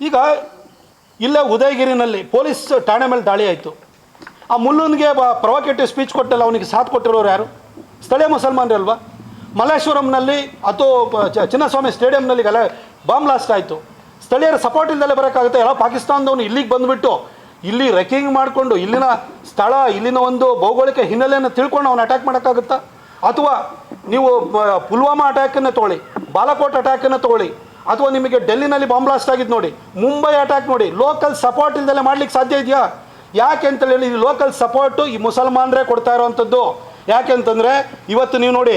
ಈಗ ಇಲ್ಲೇ ಉದಯಗಿರಿನಲ್ಲಿ ಪೊಲೀಸ್ ಠಾಣೆ ಮೇಲೆ ದಾಳಿ ಆಯಿತು. ಆ ಮುಲ್ಲುನ್ಗೆ ಪ್ರೊವೊಕೇಟಿವ್ ಸ್ಪೀಚ್ ಕೊಟ್ಟಲ್ಲ, ಅವನಿಗೆ ಸಾಥ್ ಕೊಟ್ಟಿರೋರು ಯಾರು? ಸ್ಥಳೀಯ ಮುಸಲ್ಮಾನರೇ ಅಲ್ವಾ? ಮಲ್ಲೇಶ್ವರಂನಲ್ಲಿ ಅಥವಾ ಚಿನ್ನಸ್ವಾಮಿ ಸ್ಟೇಡಿಯಂನಲ್ಲಿ ಬಾಂಬ್ ಬ್ಲಾಸ್ಟ್ ಆಯಿತು. ಸ್ಥಳೀಯರ ಸಪೋರ್ಟ್ ಇಲ್ಲದಲ್ಲೇ ಬರೋಕ್ಕಾಗುತ್ತೆ? ಎಲ್ಲ ಪಾಕಿಸ್ತಾನದವನು ಇಲ್ಲಿಗೆ ಬಂದುಬಿಟ್ಟು ಇಲ್ಲಿ ರೆಕ್ಕಿಂಗ್ ಮಾಡಿಕೊಂಡು ಇಲ್ಲಿನ ಸ್ಥಳ, ಇಲ್ಲಿನ ಒಂದು ಭೌಗೋಳಿಕ ಹಿನ್ನೆಲೆಯನ್ನು ತಿಳ್ಕೊಂಡು ಅವನು ಅಟ್ಯಾಕ್ ಮಾಡೋಕ್ಕಾಗುತ್ತಾ? ಅಥವಾ ನೀವು ಪುಲ್ವಾಮಾ ಅಟ್ಯಾಕನ್ನು ತೊಗೊಳ್ಳಿ, ಬಾಲಾಕೋಟ್ ಅಟ್ಯಾಕನ್ನು ತೊಗೊಳ್ಳಿ, ಅಥವಾ ನಿಮಗೆ ಡೆಲ್ಲಿನಲ್ಲಿ ಬಾಂಬ್ ಬ್ಲಾಸ್ಟ್ ಆಗಿದ್ದು ನೋಡಿ, ಮುಂಬೈ ಅಟ್ಯಾಕ್ ನೋಡಿ, ಲೋಕಲ್ ಸಪೋರ್ಟ್ ಇಲ್ಲದಲ್ಲೇ ಮಾಡ್ಲಿಕ್ಕೆ ಸಾಧ್ಯ ಇದೆಯಾ? ಯಾಕೆ ಅಂತೇಳಿ ಈ ಲೋಕಲ್ ಸಪೋರ್ಟು ಈ ಮುಸಲ್ಮಾನರೇ ಕೊಡ್ತಾ ಇರೋವಂಥದ್ದು. ಯಾಕೆ ಅಂತಂದರೆ ಇವತ್ತು ನೀವು ನೋಡಿ,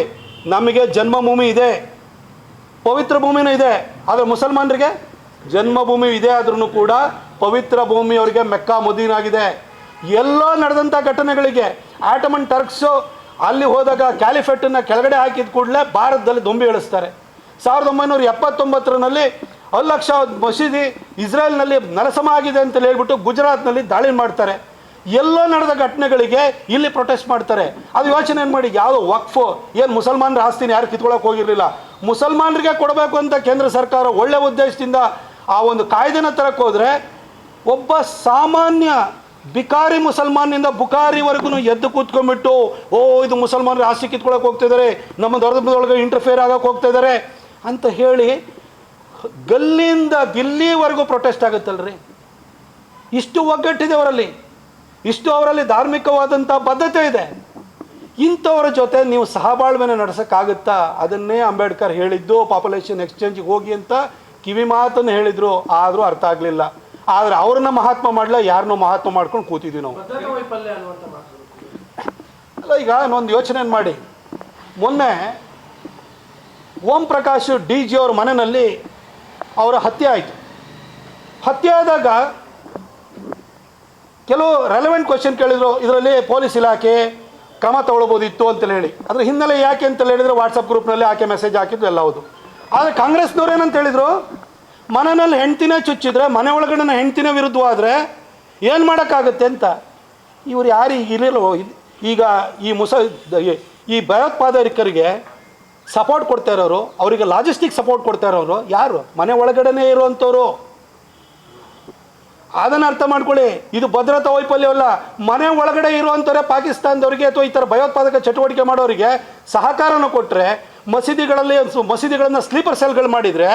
ನಮಗೆ ಜನ್ಮಭೂಮಿ ಇದೆ, ಪವಿತ್ರ ಭೂಮಿನೂ ಇದೆ, ಆದರೆ ಮುಸಲ್ಮಾನರಿಗೆ ಜನ್ಮಭೂಮಿ ಇದೆ ಆದ್ರೂ ಕೂಡ ಪವಿತ್ರ ಭೂಮಿ ಅವರಿಗೆ ಮೆಕ್ಕಾ ಮದೀನಾಗಿದೆ. ಎಲ್ಲೋ ನಡೆದಂಥ ಘಟನೆಗಳಿಗೆ ಆಟಮನ್ ಟರ್ಕ್ಸು ಅಲ್ಲಿ ಹೋದಾಗ ಕ್ಯಾಲಿಫೆಟ್ಟನ್ನು ಕೆಳಗಡೆ ಹಾಕಿದ ಕೂಡಲೇ ಭಾರತದಲ್ಲಿ ದೊಂಬಿ ಇಳಿಸ್ತಾರೆ. 1979ರಲ್ಲಿ ಅಲ್-ಅಕ್ಸಾ ಮಸೀದಿ ಇಸ್ರೇಲ್ನಲ್ಲಿ ನೆಲಸಮ ಆಗಿದೆ ಅಂತ ಹೇಳ್ಬಿಟ್ಟು ಗುಜರಾತ್ನಲ್ಲಿ ದಾಳಿ ಮಾಡ್ತಾರೆ. ಎಲ್ಲೋ ನಡೆದ ಘಟನೆಗಳಿಗೆ ಇಲ್ಲಿ ಪ್ರೊಟೆಸ್ಟ್ ಮಾಡ್ತಾರೆ. ಅದು ಯೋಚನೆ ಮಾಡಿ, ಯಾವುದೋ ವಕ್ಫು ಏನು ಮುಸಲ್ಮಾನರ ಆಸ್ತಿನ ಯಾರು ಕಿತ್ಕೊಳ್ಳೋಕೆ ಹೋಗಿರಲಿಲ್ಲ, ಮುಸಲ್ಮಾನರಿಗೆ ಕೊಡಬೇಕು ಅಂತ ಕೇಂದ್ರ ಸರ್ಕಾರ ಒಳ್ಳೆ ಉದ್ದೇಶದಿಂದ ಆ ಒಂದು ಕಾಯ್ದೆನ ತರಕ್ಕೆ ಹೋದರೆ, ಒಬ್ಬ ಸಾಮಾನ್ಯ ಬಿಕಾರಿ ಮುಸಲ್ಮಾನಿಂದ ಬುಕಾರಿವರೆಗೂ ಎದ್ದು ಕೂತ್ಕೊಂಡ್ಬಿಟ್ಟು ಇದು ಮುಸಲ್ಮಾನರ ಆಸ್ತಿ ಕಿತ್ಕೊಳ್ಳೋಕೆ ಹೋಗ್ತಿದ್ದಾರೆ, ನಮ್ಮ ಧರ್ಮದೊಳಗೆ ಇಂಟರ್ಫಿಯರ್ ಆಗೋಕೆ ಹೋಗ್ತಾ ಇದ್ದಾರೆ ಅಂತ ಹೇಳಿ ಗಲ್ಲಿಂದ ದಿಲ್ಲಿವರೆಗೂ ಪ್ರೊಟೆಸ್ಟ್ ಆಗುತ್ತಲ್ರಿ. ಇಷ್ಟು ಒಗ್ಗಟ್ಟಿದೆ ಅವರಲ್ಲಿ, ಇಷ್ಟು ಅವರಲ್ಲಿ ಧಾರ್ಮಿಕವಾದಂಥ ಬದ್ಧತೆ ಇದೆ. ಇಂಥವರ ಜೊತೆ ನೀವು ಸಹಬಾಳ್ವೆನ ನಡೆಸೋಕ್ಕಾಗುತ್ತಾ? ಅದನ್ನೇ ಅಂಬೇಡ್ಕರ್ ಹೇಳಿದ್ದು, ಪಾಪ್ಯುಲೇಷನ್ ಎಕ್ಸ್ಚೇಂಜಿಗೆ ಹೋಗಿ ಅಂತ ಕಿವಿ ಮಾತನ್ನು ಹೇಳಿದರು, ಆದರೂ ಅರ್ಥ ಆಗಲಿಲ್ಲ. ಆದರೆ ಅವ್ರನ್ನ ಮಹಾತ್ಮ ಮಾಡಲ್ಲ, ಯಾರನ್ನೂ ಮಹಾತ್ಮ ಮಾಡ್ಕೊಂಡು ಕೂತಿದ್ವಿ ನಾವು. ಅಲ್ಲ, ಈಗ ಒಂದು ಯೋಚನೆ ಮಾಡಿ, ಮೊನ್ನೆ ಓಂ ಪ್ರಕಾಶ್ DG ಅವ್ರ ಮನೆಯಲ್ಲಿ ಅವರ ಹತ್ಯೆ ಆಯಿತು. ಹತ್ಯೆ ಆದಾಗ ಕೆಲವು ರೆಲೆವೆಂಟ್ ಕ್ವಶನ್ ಕೇಳಿದರು, ಇದರಲ್ಲಿ ಪೊಲೀಸ್ ಇಲಾಖೆ ಕ್ರಮ ತಗೊಳ್ಬೋದಿತ್ತು ಅಂತೇಳಿ ಹೇಳಿ. ಅದರ ಹಿನ್ನೆಲೆ ಯಾಕೆ ಅಂತೇಳಿ ಹೇಳಿದರೆ, ವಾಟ್ಸಪ್ ಗ್ರೂಪ್ನಲ್ಲಿ ಆಕೆ ಮೆಸೇಜ್ ಹಾಕಿದ್ರು ಎಲ್ಲ ಹೌದು. ಆದರೆ ಕಾಂಗ್ರೆಸ್ನವ್ರು ಏನಂತ ಹೇಳಿದರು, ಮನೆಯಲ್ಲಿ ಹೆಂಡ್ತಿನೇ ಚುಚ್ಚಿದ್ರೆ, ಮನೆ ಒಳಗಡೆ ಹೆಂಡ್ತಿನೇ ವಿರುದ್ಧವಾದರೆ ಏನು ಮಾಡೋಕ್ಕಾಗುತ್ತೆ ಅಂತ. ಇವರು ಯಾರು ಇರಲಿಲ್ಲ. ಈಗ ಈ ಭಯೋತ್ಪಾದಕರಿಗೆ ಸಪೋರ್ಟ್ ಕೊಡ್ತಾ ಇರೋರು, ಅವರಿಗೆ ಲಾಜಿಸ್ಟಿಕ್ ಸಪೋರ್ಟ್ ಕೊಡ್ತಾ ಇರೋರು ಯಾರು? ಮನೆ ಒಳಗಡೆನೇ ಇರುವಂಥವ್ರು. ಅದನ್ನು ಅರ್ಥ ಮಾಡ್ಕೊಳ್ಳಿ. ಇದು ಭದ್ರತಾ ವೈಫಲ್ಯವಲ್ಲ. ಮನೆ ಒಳಗಡೆ ಇರುವಂಥವ್ರೆ ಪಾಕಿಸ್ತಾನದವರಿಗೆ ಅಥವಾ ಈ ಥರ ಭಯೋತ್ಪಾದಕ ಚಟುವಟಿಕೆ ಮಾಡೋರಿಗೆ ಸಹಕಾರನ ಕೊಟ್ಟರೆ, ಮಸೀದಿಗಳನ್ನು ಸ್ಲೀಪರ್ ಸೆಲ್ಗಳು ಮಾಡಿದರೆ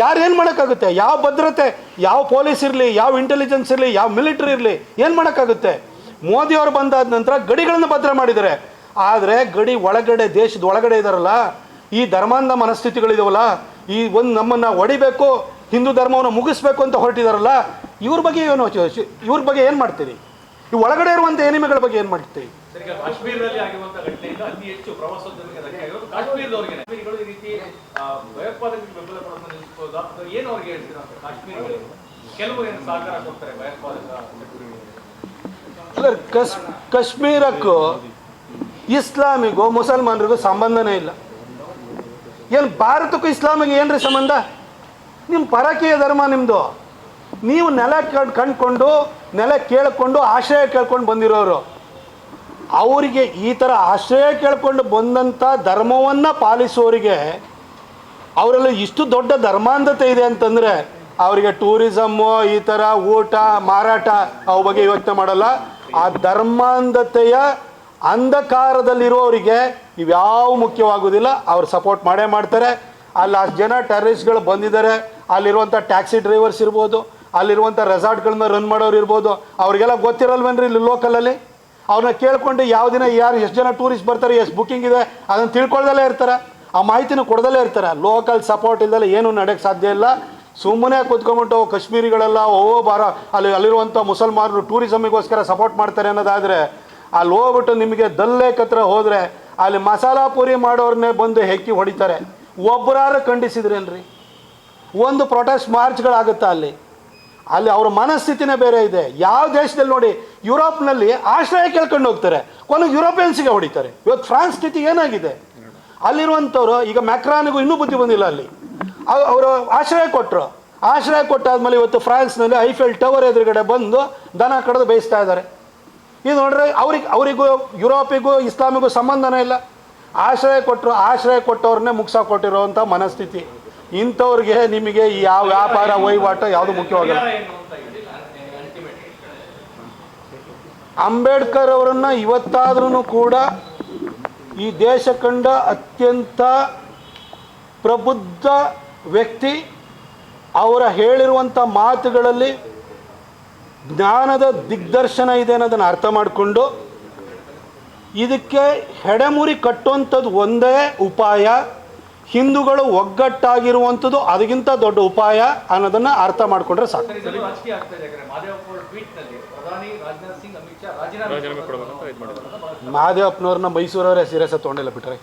ಯಾರೇನು ಮಾಡೋಕ್ಕಾಗುತ್ತೆ? ಯಾವ ಭದ್ರತೆ, ಯಾವ ಪೊಲೀಸ್ ಇರಲಿ, ಯಾವ ಇಂಟೆಲಿಜೆನ್ಸ್ ಇರಲಿ, ಯಾವ ಮಿಲಿಟರಿ ಇರಲಿ, ಏನು ಮಾಡೋಕ್ಕಾಗುತ್ತೆ? ಮೋದಿಯವರು ಬಂದಾದ ನಂತರ ಗಡಿಗಳನ್ನು ಭದ್ರ ಮಾಡಿದ್ದಾರೆ. ಆದರೆ ಗಡಿ ಒಳಗಡೆ, ದೇಶದ ಒಳಗಡೆ ಇದ್ದಾರಲ್ಲ, ಈ ಧರ್ಮಾಂಧ ಮನಸ್ಥಿತಿಗಳಿದಾವಲ್ಲ, ಈ ಒಂದು ನಮ್ಮನ್ನು ಹೊಡಿಬೇಕು, ಹಿಂದೂ ಧರ್ಮವನ್ನು ಮುಗಿಸ್ಬೇಕು ಅಂತ ಹೊರಟಿದಾರಲ್ಲ, ಇವ್ರ ಬಗ್ಗೆ ಏನು, ಇವ್ರ ಬಗ್ಗೆ ಏನು ಮಾಡ್ತೀರಿ? ಈ ಒಳಗಡೆ ಇರುವಂಥ ಎನಿಮೆಗಳ ಬಗ್ಗೆ ಏನು ಮಾಡ್ತೀರಿ? ಕಾಶ್ಮೀರದಲ್ಲಿ ಆಗಿರುವಂತಹ ಘಟನೆಯಿಂದ ಅತಿ ಹೆಚ್ಚು ಪ್ರವಾಸೋದ್ಯಮಿಗೆ ಧಕ್ಕೆ ಆಗಿರೋದು ಕಾಶ್ಮೀರದವರಿಗೆ. ಈ ರೀತಿ ಭಯೋತ್ಪಾದಕರಿಗೆ ಬೆಂಬಲ ಕೊಡೋದನ್ನ ನಿಲ್ಲಿಸಬಹುದಾ ಅಥವಾ ಏನು ಅವ್ರಿಗೆ ಹೇಳ್ತೀರಾ ಅಂತ? ಕಾಶ್ಮೀರಿಗಳಿಗೆ ಕೆಲವರು ಏನು ಸಹಕಾರ ಕೊಡ್ತಾರೆ ಭಯೋತ್ಪಾದಕ? ಕಾಶ್ಮೀರಕ್ಕೂ ಇಸ್ಲಾಮಿಗೂ ಮುಸಲ್ಮಾನರಿಗೂ ಸಂಬಂಧನೇ ಇಲ್ಲ. ಏನು ಭಾರತಕ್ಕೂ ಇಸ್ಲಾಮಿಗೆ ಏನ್ರಿ ಸಂಬಂಧ? ನಿಮ್ಮ ಪರಕೀಯ ಧರ್ಮ ನಿಮ್ಮದು. ನೀವು ನೆಲ ಕಂಡುಕೊಂಡು, ನೆಲ ಕೇಳಿಕೊಂಡು, ಆಶ್ರಯ ಕೇಳ್ಕೊಂಡು ಬಂದಿರೋರು. ಅವರಿಗೆ ಈ ಥರ ಆಶ್ರಯ ಕೇಳ್ಕೊಂಡು ಬಂದಂಥ ಧರ್ಮವನ್ನು ಪಾಲಿಸೋರಿಗೆ ಅವರಲ್ಲಿ ಇಷ್ಟು ದೊಡ್ಡ ಧರ್ಮಾಂಧತೆ ಇದೆ ಅಂತಂದರೆ, ಅವರಿಗೆ ಟೂರಿಸಮ್ಮು, ಈ ಥರ ಊಟ ಮಾರಾಟ ಅವ ಬಗ್ಗೆ ಯೋಚನೆ ಮಾಡಲ್ಲ. ಆ ಧರ್ಮಾಂಧತೆಯ ಅಂಧಕಾರದಲ್ಲಿರೋರಿಗೆ ಇವ್ಯಾವ ಮುಖ್ಯವಾಗೋದಿಲ್ಲ. ಅವ್ರು ಸಪೋರ್ಟ್ ಮಾಡೇ ಮಾಡ್ತಾರೆ. ಅಲ್ಲಿ ಅಷ್ಟು ಜನ ಟೆರರಿಸ್ಟ್ಗಳು ಬಂದಿದ್ದಾರೆ. ಅಲ್ಲಿರುವಂಥ ಟ್ಯಾಕ್ಸಿ ಡ್ರೈವರ್ಸ್ ಇರ್ಬೋದು, ಅಲ್ಲಿರುವಂಥ ರೆಸಾರ್ಟ್ಗಳನ್ನ ರನ್ ಮಾಡೋರು ಇರ್ಬೋದು. ಅವ್ರಿಗೆಲ್ಲ ಗೊತ್ತಿರಲ್ವೇನ್ರಿ ಇಲ್ಲಿ ಲೋಕಲಲ್ಲಿ? ಅವ್ರನ್ನ ಕೇಳ್ಕೊಂಡು ಯಾವ ದಿನ ಯಾರು ಎಷ್ಟು ಜನ ಟೂರಿಸ್ಟ್ ಬರ್ತಾರೆ, ಎಷ್ಟು ಬುಕ್ಕಿಂಗ್ ಇದೆ ಅದನ್ನು ತಿಳ್ಕೊಳ್ದಲ್ಲೇ ಇರ್ತಾರೆ. ಆ ಮಾಹಿತಿನೂ ಕೊಡ್ದಲ್ಲೇ ಇರ್ತಾರೆ. ಲೋಕಲ್ ಸಪೋರ್ಟ್ ಇಲ್ದಲ್ಲೇ ಏನೂ ನಡೆಯೋಕ್ಕೆ ಸಾಧ್ಯ ಇಲ್ಲ. ಸುಮ್ಮನೆ ಕೂತ್ಕೊಂಡ್ಬಿಟ್ಟು ಕಾಶ್ಮೀರಿಗಳೆಲ್ಲ ಅಲ್ಲಿರುವಂಥ ಮುಸಲ್ಮಾನರು ಟೂರಿಸಮಿಗೋಸ್ಕರ ಸಪೋರ್ಟ್ ಮಾಡ್ತಾರೆ ಅನ್ನೋದಾದರೆ, ಅಲ್ಲಿ ಹೋಗ್ಬಿಟ್ಟು ನಿಮಗೆ ದಲ್ಲೇಕ್ ಹತ್ರ ಹೋದರೆ ಅಲ್ಲಿ ಮಸಾಲ ಪೂರಿ ಮಾಡೋರನ್ನೇ ಬಂದು ಹೆಕ್ಕಿ ಹೊಡಿತಾರೆ. ಒಬ್ಬರಾರು ಖಂಡಿಸಿದ್ರೇನ್ರಿ? ಒಂದು ಪ್ರೊಟೆಸ್ಟ್ ಮಾರ್ಚ್ಗಳಾಗುತ್ತಾ ಅಲ್ಲಿ ಅವ್ರ ಮನಸ್ಥಿತಿನೇ ಬೇರೆ ಇದೆ. ಯಾವ ದೇಶದಲ್ಲಿ ನೋಡಿ, ಯುರೋಪ್ನಲ್ಲಿ ಆಶ್ರಯ ಕೇಳ್ಕೊಂಡು ಹೋಗ್ತಾರೆ, ಕೊನೆಗೆ ಯುರೋಪಿಯನ್ಸಿಗೆ ಹೊಡಿತಾರೆ. ಇವತ್ತು ಫ್ರಾನ್ಸ್ ಸ್ಥಿತಿ ಏನಾಗಿದೆ? ಅಲ್ಲಿರುವಂಥವ್ರು ಈಗ ಮ್ಯಾಕ್ರಾನಿಗೂ ಇನ್ನೂ ಬುದ್ಧಿ ಬಂದಿಲ್ಲ. ಅಲ್ಲಿ ಅವರು ಆಶ್ರಯ ಕೊಟ್ಟರು. ಆಶ್ರಯ ಕೊಟ್ಟಾದ್ಮೇಲೆ ಇವತ್ತು ಫ್ರಾನ್ಸ್ನಲ್ಲಿ ಐಫೆಲ್ ಟವರ್ ಎದುರುಗಡೆ ಬಂದು ದನ ಕಡಿದು ಬೇಯಿಸ್ತಾ ಇದ್ದಾರೆ. ಇದು ನೋಡ್ರೆ ಅವರಿಗೂ ಯುರೋಪಿಗೂ ಇಸ್ಲಾಮಿಗೂ ಸಂಬಂಧನೇ ಇಲ್ಲ. ಆಶ್ರಯ ಕೊಟ್ಟರು, ಆಶ್ರಯ ಕೊಟ್ಟವ್ರನ್ನೇ ಮುಗಿಸಾಕೊಟ್ಟಿರೋವಂಥ ಮನಸ್ಥಿತಿ. ಇಂಥವ್ರಿಗೆ ನಿಮಗೆ ಯಾವ ವ್ಯಾಪಾರ ವಹಿವಾಟು ಯಾವುದು ಮುಖ್ಯವಾಗಿಲ್ಲ. ಪರಿಹಾರ ಏನು ಅಂತ ಹೇಳಿ ultimate. ಅಂಬೇಡ್ಕರ್ ಅವರನ್ನು ಇವತ್ತಾದ್ರೂ ಕೂಡ ಈ ದೇಶ ಕಂಡ ಅತ್ಯಂತ ಪ್ರಬುದ್ಧ ವ್ಯಕ್ತಿ. ಅವರ ಹೇಳಿರುವಂಥ ಮಾತುಗಳಲ್ಲಿ ಜ್ಞಾನದ ದಿಗ್ದರ್ಶನ ಇದೆ ಅನ್ನೋದನ್ನು ಅರ್ಥ ಮಾಡಿಕೊಂಡು ಇದಕ್ಕೆ ಹೆಡೆಮುರಿ ಕಟ್ಟುವಂಥದ್ದು ಒಂದೇ ಉಪಾಯ, ಹಿಂದೂಗಳು ಒಗ್ಗಟ್ಟಾಗಿರುವಂಥದ್ದು ಅದಕ್ಕಿಂತ ದೊಡ್ಡ ಉಪಾಯ ಅನ್ನೋದನ್ನು ಅರ್ಥ ಮಾಡಿಕೊಂಡ್ರೆ ಸಾಕು. ಸರ್, ಇದೆಲ್ಲ ರಾಜಕೀಯ ಆಗ್ತಾ ಇದೆ. ಯಾಕಂದ್ರೆ ಮಾದೇವಪ್ಪ ಅವರ ಟ್ವೀಟ್ ನಲ್ಲಿ ಪ್ರಧಾನಿ ರಾಜನಾಥ್ ಸಿಂಗ್, ಅಮಿತ್ ಶಾ ರಾಜೀನಾಮೆ ಕೊಡಬೇಕು ಅಂತ ಇದು ಮಾಡಿದ್ರು. ಮಹಾದೇವಪ್ಪನವ್ರನ್ನ ಮೈಸೂರವರೇ ಸೀರಿಯಸ್ ತೊಗೊಂಡಿಲ್ಲ ಬಿಟ್ರೆ.